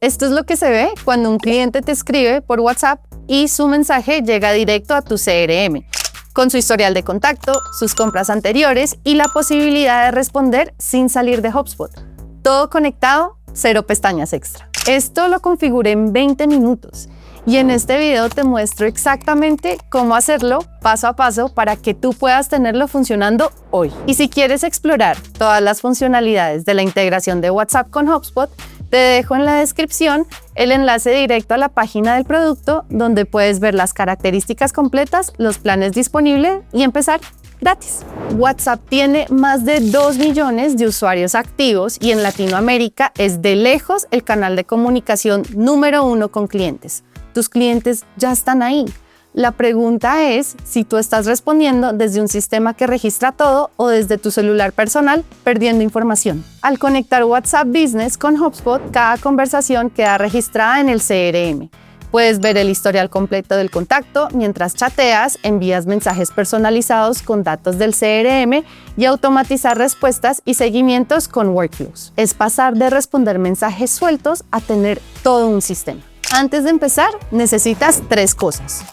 Esto es lo que se ve cuando un cliente te escribe por WhatsApp y su mensaje llega directo a tu CRM, con su historial de contacto, sus compras anteriores y la posibilidad de responder sin salir de HubSpot. Todo conectado, 0 pestañas extra. Esto lo configuré en 20 minutos y en este video te muestro exactamente cómo hacerlo paso a paso para que tú puedas tenerlo funcionando hoy. Y si quieres explorar todas las funcionalidades de la integración de WhatsApp con HubSpot, te dejo en la descripción el enlace directo a la página del producto donde puedes ver las características completas, los planes disponibles y empezar gratis. WhatsApp tiene más de 2 millones de usuarios activos y en Latinoamérica es de lejos el canal de comunicación número 1 con clientes. Tus clientes ya están ahí. La pregunta es si tú estás respondiendo desde un sistema que registra todo o desde tu celular personal perdiendo información. Al conectar WhatsApp Business con HubSpot, cada conversación queda registrada en el CRM. Puedes ver el historial completo del contacto mientras chateas, envías mensajes personalizados con datos del CRM y automatizar respuestas y seguimientos con workflows. Es pasar de responder mensajes sueltos a tener todo un sistema. Antes de empezar, necesitas 3 cosas.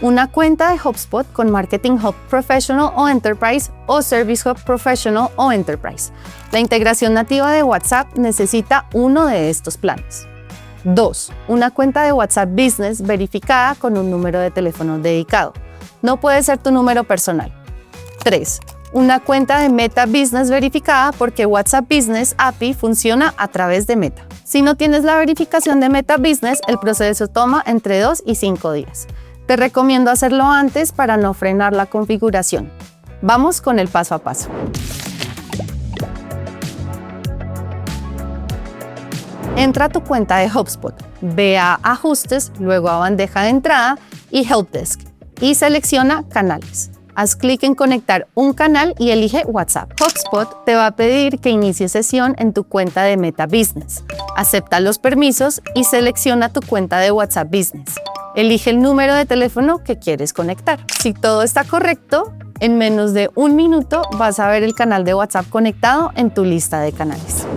Una cuenta de HubSpot con Marketing Hub Professional o Enterprise o Service Hub Professional o Enterprise. La integración nativa de WhatsApp necesita uno de estos planes. 2. Una cuenta de WhatsApp Business verificada con un número de teléfono dedicado. No puede ser tu número personal. 3. Una cuenta de Meta Business verificada porque WhatsApp Business API funciona a través de Meta. Si no tienes la verificación de Meta Business, el proceso toma entre 2 y 5 días. Te recomiendo hacerlo antes para no frenar la configuración. Vamos con el paso a paso. Entra a tu cuenta de HubSpot, ve a Ajustes, luego a Bandeja de entrada y Helpdesk y selecciona Canales. Haz clic en Conectar un canal y elige WhatsApp. HubSpot te va a pedir que inicie sesión en tu cuenta de Meta Business. Acepta los permisos y selecciona tu cuenta de WhatsApp Business. Elige el número de teléfono que quieres conectar. Si todo está correcto, en menos de 1 minuto vas a ver el canal de WhatsApp conectado en tu lista de canales.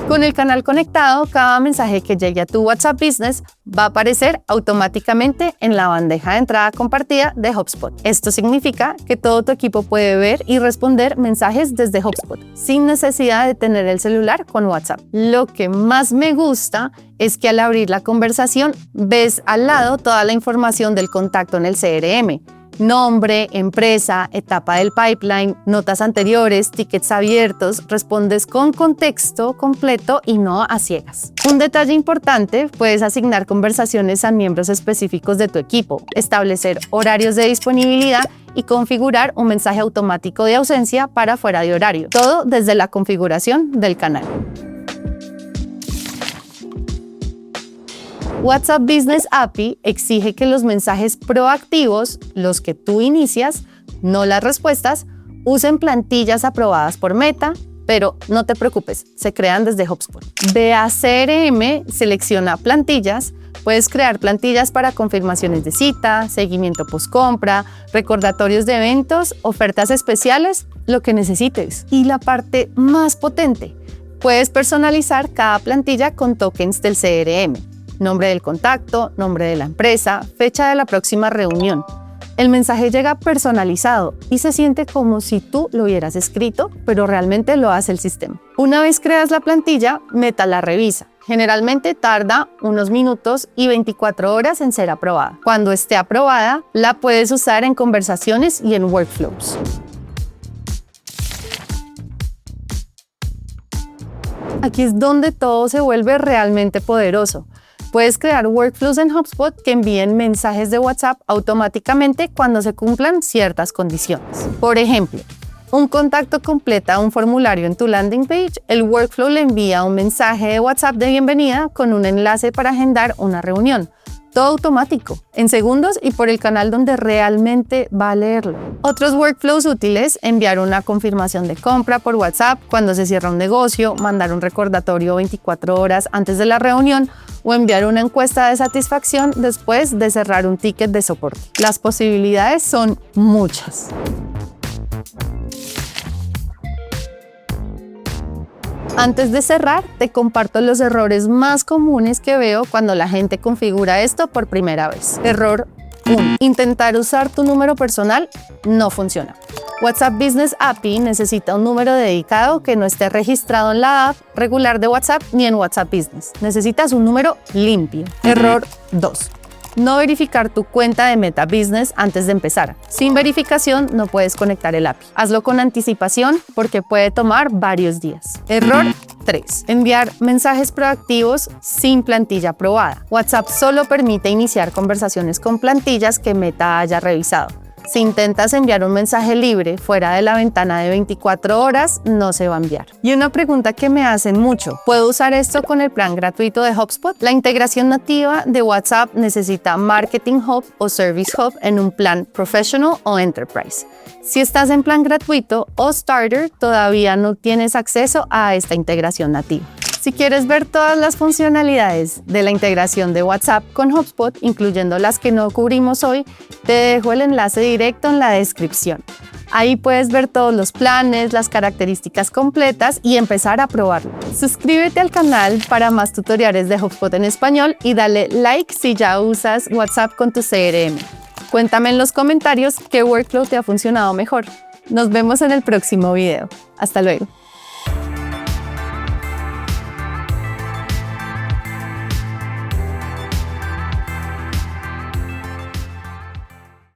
Con el canal conectado, cada mensaje que llegue a tu WhatsApp Business va a aparecer automáticamente en la bandeja de entrada compartida de HubSpot. Esto significa que todo tu equipo puede ver y responder mensajes desde HubSpot, sin necesidad de tener el celular con WhatsApp. Lo que más me gusta es que al abrir la conversación, ves al lado toda la información del contacto en el CRM. Nombre, empresa, etapa del pipeline, notas anteriores, tickets abiertos, respondes con contexto completo y no a ciegas. Un detalle importante, puedes asignar conversaciones a miembros específicos de tu equipo, establecer horarios de disponibilidad y configurar un mensaje automático de ausencia para fuera de horario. Todo desde la configuración del canal. WhatsApp Business API exige que los mensajes proactivos, los que tú inicias, no las respuestas, usen plantillas aprobadas por Meta, pero no te preocupes, se crean desde HubSpot. Ve a CRM, selecciona plantillas, puedes crear plantillas para confirmaciones de cita, seguimiento post-compra, recordatorios de eventos, ofertas especiales, lo que necesites. Y la parte más potente, puedes personalizar cada plantilla con tokens del CRM. Nombre del contacto, nombre de la empresa, fecha de la próxima reunión. El mensaje llega personalizado y se siente como si tú lo hubieras escrito, pero realmente lo hace el sistema. Una vez creas la plantilla, Meta la revisa. Generalmente tarda unos minutos y 24 horas en ser aprobada. Cuando esté aprobada, la puedes usar en conversaciones y en workflows. Aquí es donde todo se vuelve realmente poderoso. Puedes crear workflows en HubSpot que envíen mensajes de WhatsApp automáticamente cuando se cumplan ciertas condiciones. Por ejemplo, un contacto completa un formulario en tu landing page, el workflow le envía un mensaje de WhatsApp de bienvenida con un enlace para agendar una reunión. Todo automático, en segundos y por el canal donde realmente va a leerlo. Otros workflows útiles: enviar una confirmación de compra por WhatsApp cuando se cierra un negocio, mandar un recordatorio 24 horas antes de la reunión o enviar una encuesta de satisfacción después de cerrar un ticket de soporte. Las posibilidades son muchas. Antes de cerrar, te comparto los errores más comunes que veo cuando la gente configura esto por primera vez. Error 1. Intentar usar tu número personal no funciona. WhatsApp Business API necesita un número dedicado que no esté registrado en la app regular de WhatsApp ni en WhatsApp Business. Necesitas un número limpio. Error 2. No verificar tu cuenta de Meta Business antes de empezar. Sin verificación no puedes conectar el API. Hazlo con anticipación porque puede tomar varios días. Error 3. Enviar mensajes proactivos sin plantilla aprobada. WhatsApp solo permite iniciar conversaciones con plantillas que Meta haya revisado. Si intentas enviar un mensaje libre fuera de la ventana de 24 horas, no se va a enviar. Y una pregunta que me hacen mucho, ¿puedo usar esto con el plan gratuito de HubSpot? La integración nativa de WhatsApp necesita Marketing Hub o Service Hub en un plan Professional o Enterprise. Si estás en plan gratuito o Starter, todavía no tienes acceso a esta integración nativa. Si quieres ver todas las funcionalidades de la integración de WhatsApp con HubSpot, incluyendo las que no cubrimos hoy, te dejo el enlace directo en la descripción. Ahí puedes ver todos los planes, las características completas y empezar a probarlo. Suscríbete al canal para más tutoriales de HubSpot en español y dale like si ya usas WhatsApp con tu CRM. Cuéntame en los comentarios qué workflow te ha funcionado mejor. Nos vemos en el próximo video. Hasta luego.